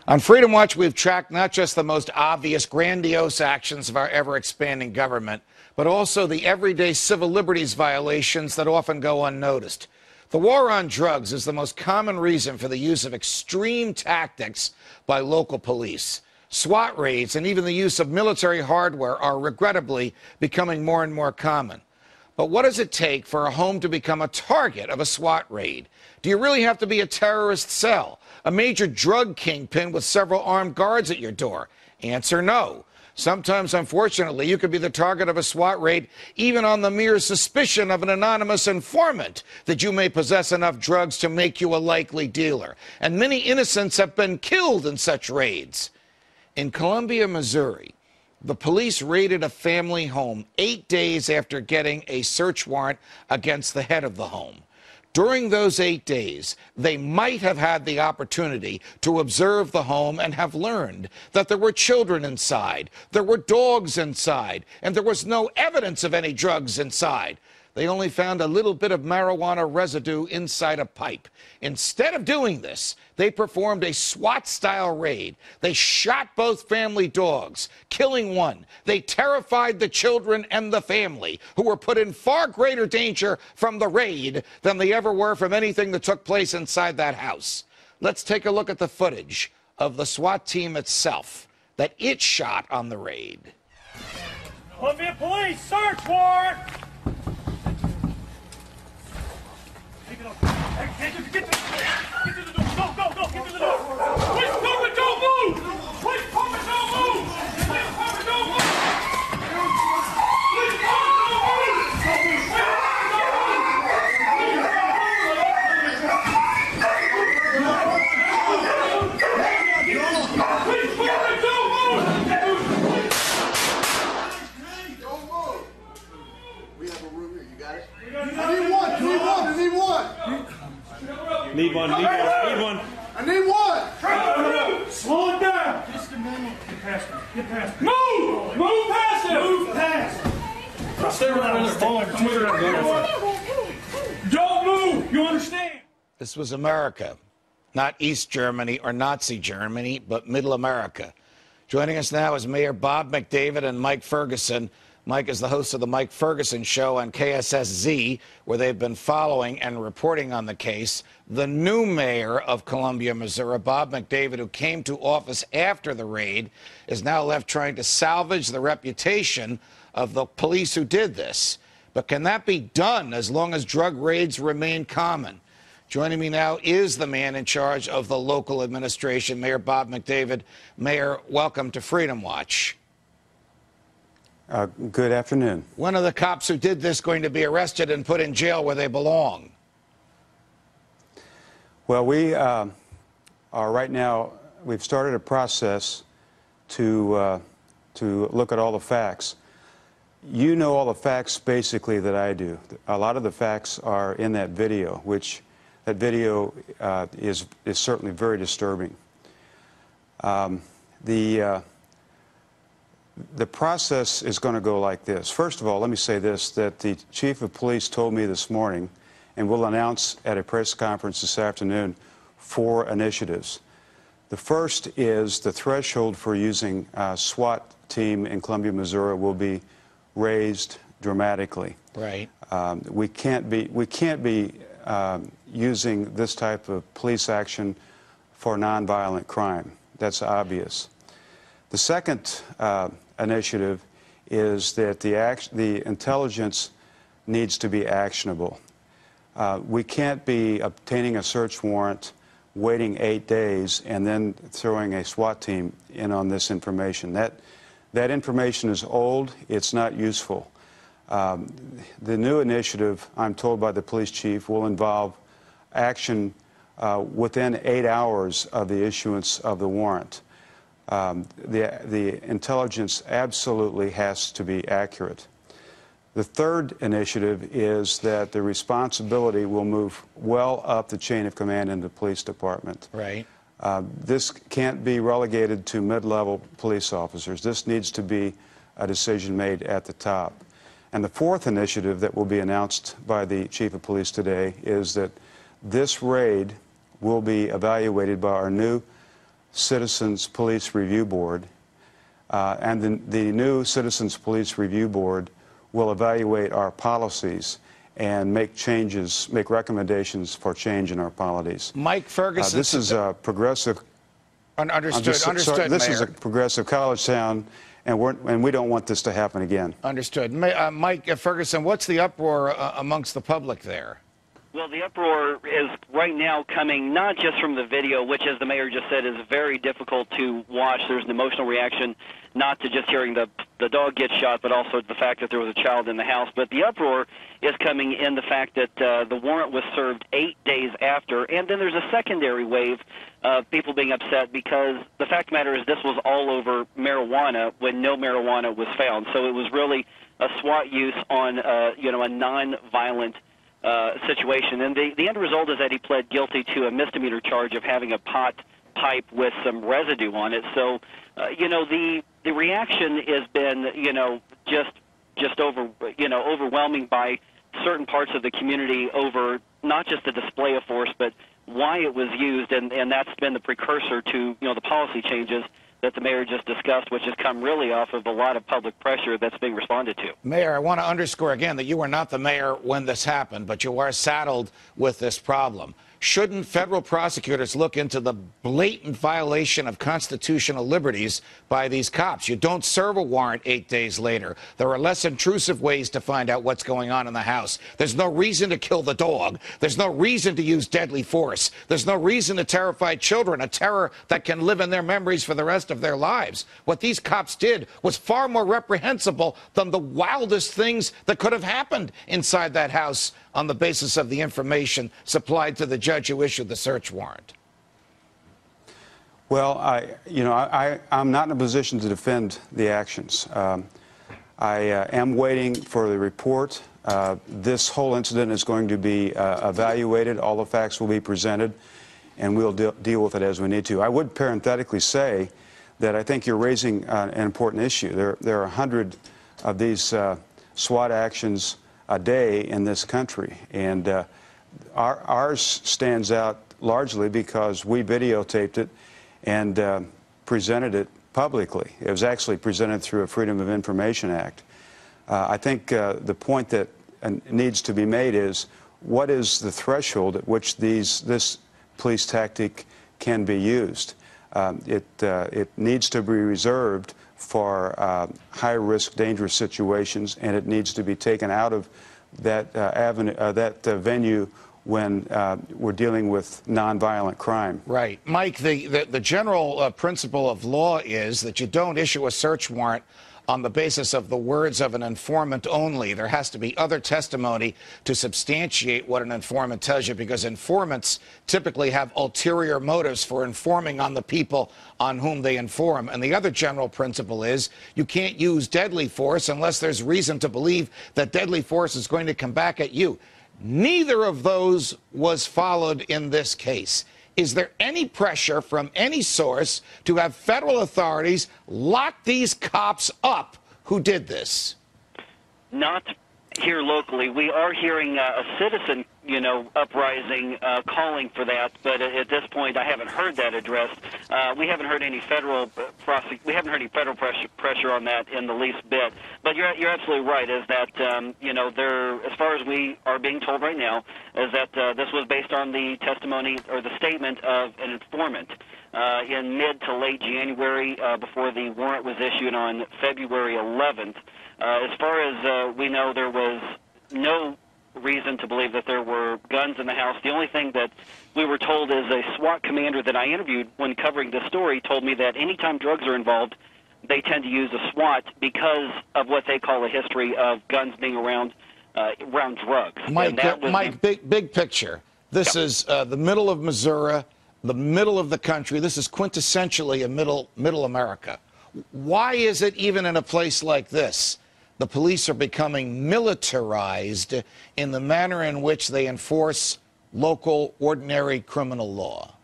On Freedom Watch, we've tracked not just the most obvious, grandiose actions of our ever-expanding government, but also the everyday civil liberties violations that often go unnoticed. The war on drugs is the most common reason for the use of extreme tactics by local police. SWAT raids and even the use of military hardware are regrettably becoming more and more common. But what does it take for a home to become a target of a SWAT raid? Do you really have to be a terrorist cell, a major drug kingpin with several armed guards at your door? Answer no. Sometimes, unfortunately, you could be the target of a SWAT raid even on the mere suspicion of an anonymous informant that you may possess enough drugs to make you a likely dealer. And many innocents have been killed in such raids. In Columbia, Missouri, the police raided a family home 8 days after getting a search warrant against the head of the home. During those 8 days, they might have had the opportunity to observe the home and have learned that there were children inside, there were dogs inside, and there was no evidence of any drugs inside. They only found a little bit of marijuana residue inside a pipe. Instead of doing this, they performed a SWAT-style raid. They shot both family dogs, killing one. They terrified the children and the family, who were put in far greater danger from the raid than they ever were from anything that took place inside that house. Let's take a look at the footage of the SWAT team itself that it shot on the raid. Columbia Police, search warrant! Get to the door. Go. Get to the door. Police department, don't move. Police department, don't move. Police department, don't move. Police Don't move. We have a room here. You got it? I need one. Need one. I need one. Slow it down. Just a minute. Get past me. Move past him. Move past. Stay right there. Don't move. You understand? This was America, not East Germany or Nazi Germany, but Middle America. Joining us now is Mayor Bob McDavid and Mike Ferguson. Mike is the host of the Mike Ferguson Show on KSSZ, where they've been following and reporting on the case. The new mayor of Columbia, Missouri, Bob McDavid, who came to office after the raid, is now left trying to salvage the reputation of the police who did this. But can that be done as long as drug raids remain common? Joining me now is the man in charge of the local administration, Mayor Bob McDavid. Mayor, welcome to Freedom Watch. Good afternoon. When are the cops who did this going to be arrested and put in jail where they belong? Well, we are right now, we've started a process to look at all the facts. You know all the facts basically that I do. A lot of the facts are in that video, which that video is certainly very disturbing. The process is going to go like this. First of all, let me say this, that the chief of police told me this morning, and will announce at a press conference this afternoon, 4 initiatives. The first is the threshold for using a SWAT team in Columbia, Missouri will be raised dramatically. Right. We can't be using this type of police action for nonviolent crime. That's obvious. The second initiative is that the intelligence needs to be actionable. We can't be obtaining a search warrant, waiting 8 days, and then throwing a SWAT team in on this information. That information is old. It's not useful. The new initiative, I'm told by the police chief, will involve action within 8 hours of the issuance of the warrant. The intelligence absolutely has to be accurate. The third initiative is that the responsibility will move well up the chain of command in the police department. Right. This can't be relegated to mid-level police officers. This needs to be a decision made at the top. And the fourth initiative that will be announced by the chief of police today is that this raid will be evaluated by our new Citizens Police Review Board, and the new Citizens Police Review Board will evaluate our policies and make changes, make recommendations for change in our policies. Mike Ferguson. This is a progressive. Understood, This Mayor. is a progressive college town, and we don't want this to happen again. Understood. Mike Ferguson, what's the uproar amongst the public there? Well, the uproar is right now coming not just from the video, which, as the mayor just said, is very difficult to watch. There's an emotional reaction, not to just hearing the dog get shot, but also the fact that there was a child in the house. But the uproar is coming in the fact that the warrant was served 8 days after, and then there's a secondary wave of people being upset because the fact of the matter is this was all over marijuana when no marijuana was found. So it was really a SWAT use on a non-violent situation. And the end result is that he pled guilty to a misdemeanor charge of having a pot pipe with some residue on it. So, the reaction has been, just overwhelming by certain parts of the community over not just the display of force, but why it was used, and that's been the precursor to, the policy changes that the mayor just discussed, which has come really off of a lot of public pressure that's being responded to. Mayor, I want to underscore again that you were not the mayor when this happened, but you are saddled with this problem. Shouldn't federal prosecutors look into the blatant violation of constitutional liberties by these cops? You don't serve a warrant 8 days later. There are less intrusive ways to find out what's going on in the house. There's no reason to kill the dog. There's no reason to use deadly force. There's no reason to terrify children, a terror that can live in their memories for the rest of their lives. What these cops did was far more reprehensible than the wildest things that could have happened inside that house on the basis of the information supplied to the judge who issued the search warrant. Well, I'm not in a position to defend the actions. I am waiting for the report. This whole incident is going to be evaluated. All the facts will be presented, and we'll deal with it as we need to. I would parenthetically say that I think you're raising an important issue. There are 100 of these SWAT actions a day in this country, and ours stands out largely because we videotaped it and presented it publicly. It was actually presented through a Freedom of Information Act. I think the point that needs to be made is, what is the threshold at which this police tactic can be used? It needs to be reserved for high-risk, dangerous situations, and it needs to be taken out of that venue when we're dealing with nonviolent crime. Right. Mike, the general principle of law is that you don't issue a search warrant on the basis of the words of an informant only. There has to be other testimony to substantiate what an informant tells you, because informants typically have ulterior motives for informing on the people on whom they inform. And the other general principle is you can't use deadly force unless there's reason to believe that deadly force is going to come back at you. Neither of those was followed in this case. Is there any pressure from any source to have federal authorities lock these cops up who did this? Not here locally. We are hearing a citizen, uprising calling for that, but at this point, I haven't heard that addressed. We haven't heard any federal pressure on that in the least bit. But you're absolutely right. Is that as far as we are being told right now, is that this was based on the testimony or the statement of an informant in mid to late January before the warrant was issued on February 11th. As far as we know, there was no reason to believe that there were guns in the house. The only thing that we were told is a SWAT commander that I interviewed when covering this story told me that anytime drugs are involved, they tend to use a SWAT because of what they call a history of guns being around drugs. Mike, big picture. This is the middle of Missouri, the middle of the country. This is quintessentially a middle America. Why is it even in a place like this the police are becoming militarized in the manner in which they enforce local, ordinary criminal law?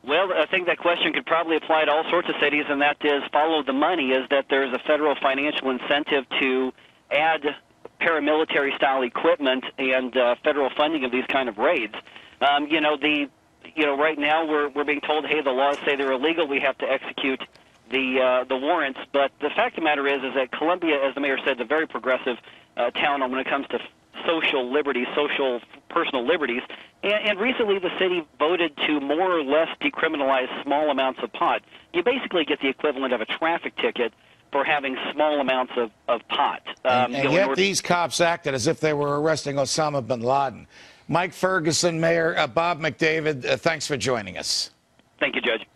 Well, I think that question could probably apply to all sorts of cities, and that is follow the money, is that there's a federal financial incentive to add paramilitary-style equipment and federal funding of these kind of raids. right now we're being told, hey, the laws say they're illegal. We have to execute the warrants. But the fact of the matter is that Columbia, as the mayor said, is a very progressive town when it comes to social liberties, personal liberties. And recently the city voted to more or less decriminalize small amounts of pot. You basically get the equivalent of a traffic ticket for having small amounts of pot. And yet these cops acted as if they were arresting Osama bin Laden. Mike Ferguson, Mayor, Bob McDavid, thanks for joining us. Thank you, Judge.